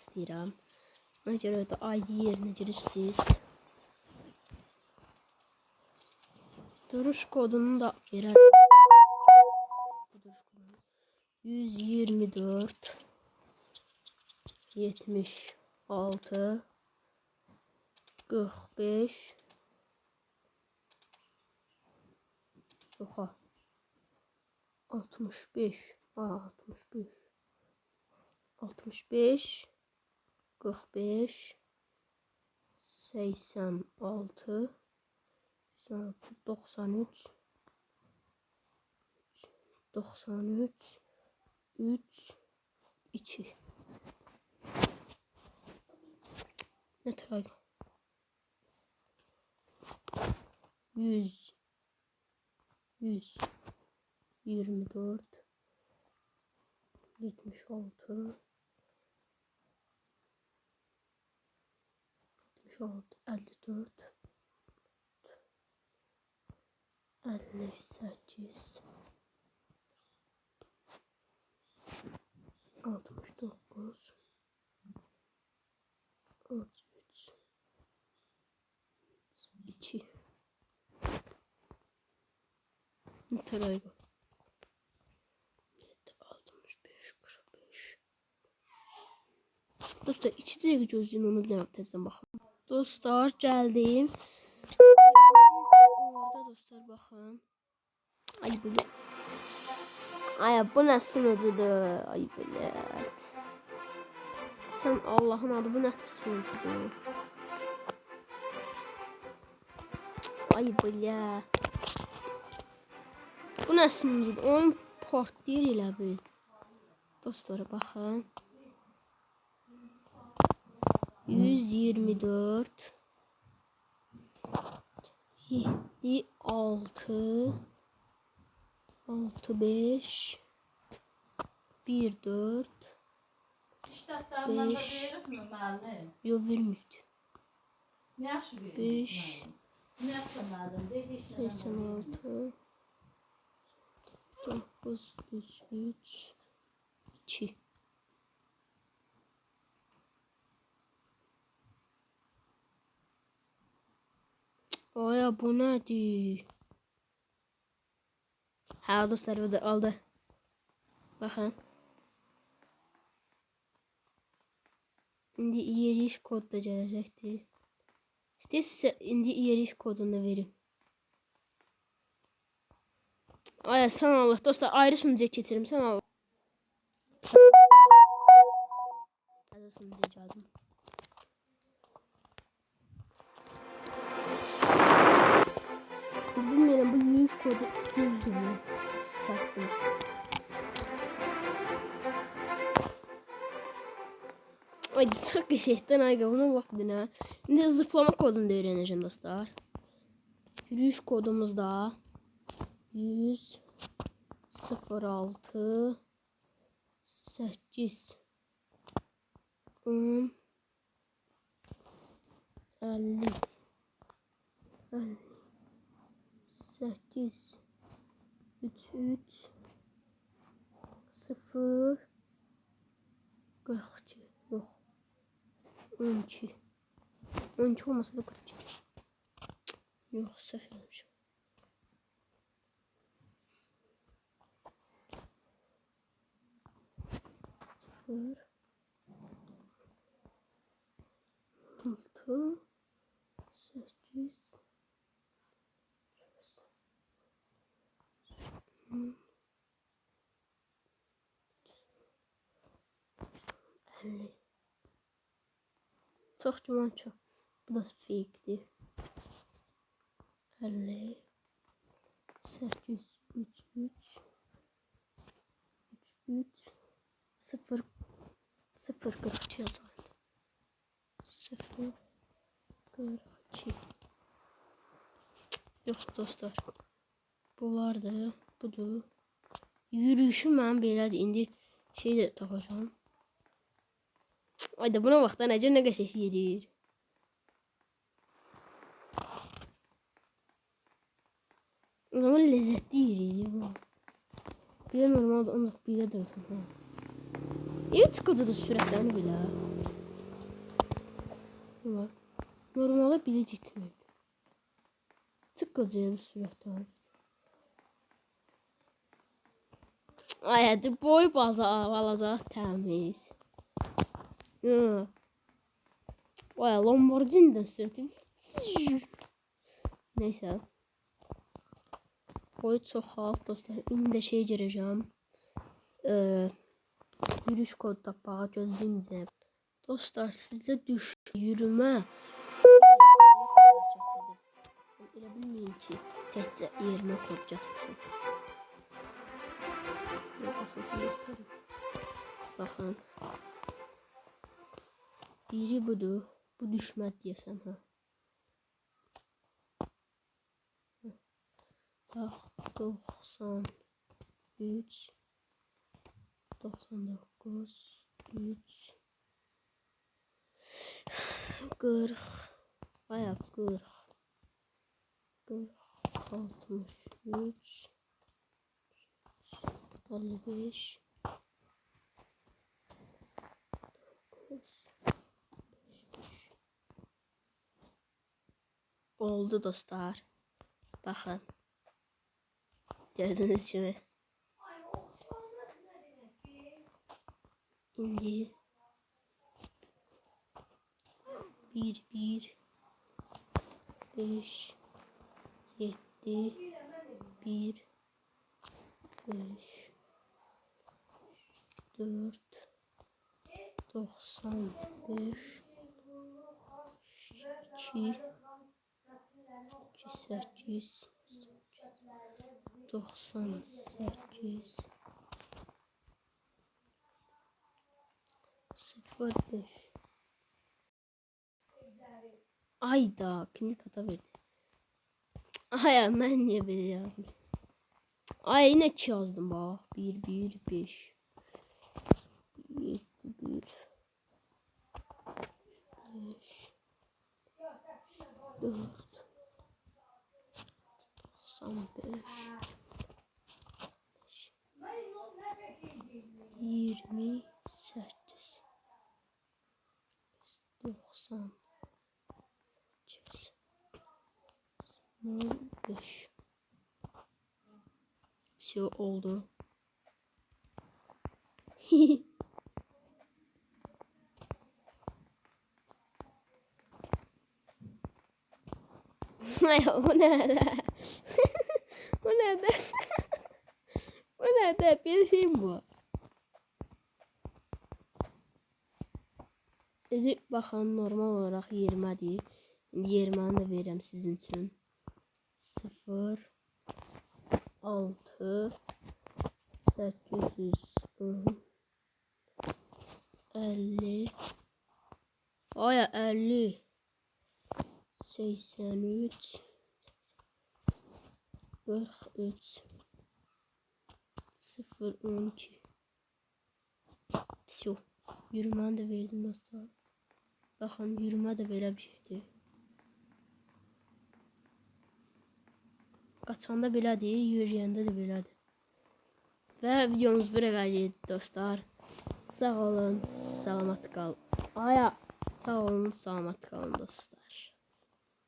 istəyirəm. Ona görə də ID yerinə girirsiniz. Duruş kodunu da verərəm. 124 76 45 Oha 65 65 45 86 93 93 3 2 Ne tarafa? 100 124 76 56 54 58 69 33 2 Ne tarafa? 65 45 Dostlar 2 dəqiqə gözləyin, onu bir dənə tezdən baxın. Dostlar gəldim. Orada dostlar baxın. Ay bu. Ay bu nə sunucudur? Ay bilət. Sən Allahın adı bu nə sunucudur? Ay bilət. Bu nə sunucudur? Onun port deyir elə bil. Dostlar baxın. 124 7 6 65 1 4 5 Yok vermişti. 5 86 9 3 2 Aya bu nedir? Ha dostlar bu da aldı. Bakın. Şimdi yeriş kod da gelecekti. İstəyirsə indi yeriş kodunu da verim. Aya sağ Allah dostlar ayrı sunucuya keçirim. Sağ Allah. Ayrı sunucuya geldim. Bilmiyorum bu yürüyüş kodu düzdür mü? Sattım. Ay çok şeytan ay buna bak bir ne. Şimdi zıplama kodunu da öğreneceğim dostlar. Yürüyüş kodumuz da 100 06 8 10 50 8 3 3 0 42 yok 12 12 olmasa da 42 yok səhv etmişim. Sıfır 6 8 50 Çok cuman çok. Bu da fake'di. 50 8 3 3 3 0 0 42 yazalım. 0 42 Yok dostlar. Bunlar da budur. Yürüyüşüm ben belədir. İndi şey de tapacağım. Ayda buna vaxtdan necə nə qəşəng yedir. Ama lezzetli yedir bu. Bir normalde ancaq belə dursun. Evet kodu da sürətlərini belə. Normalde bile gitmirdi. Çıkacağım sürətdən. Ay, hadi boy alacaq təmiz. Vay, Lamborghini də sürəti. Neyse. Boyu çox alt dostlar. İndi də şey girəcəm. Yürüyüş kodu tapağa gözləyəcəm. Dostlar, sizə yürümə. Elə bilməyin ki, təkcə yerimə kod gətirmişim. Asasını göstərim. Baxın. Biri budur. Bu düşməd deyəsən, ha. Bax, 93 99 3 40 bayağı 40 63 55 oldu dostlar. Baxın. Gördüğünüz gibi. Şimdi 1 1 5 7 1 5 4 95 2 8 98 05 Ayda kimlik hata verdi. Ay ben niye böyle yazdım? Ay yine 2 yazdım bak. 1 1 5 7 1 5 4 95 28 90 15 şey oldu. Ay bu nerede? Bu nerede? Bu nerede? Bir şey bu. Baxın normal olaraq 20-dir. İndi 20-ni də verirəm sizin üçün. 0 6 810 50 Ay 50 83 43 0 12 Все. Yürüməni də verdim dostlar. Baxın, yürümə də belə bir şeydir. Qaçanda belədir, yürüyəndə də belədir. Və videomuz buraya gəldi dostlar. Sağ olun, salamat qalın. Sağ olun, salamat qalın dostlar.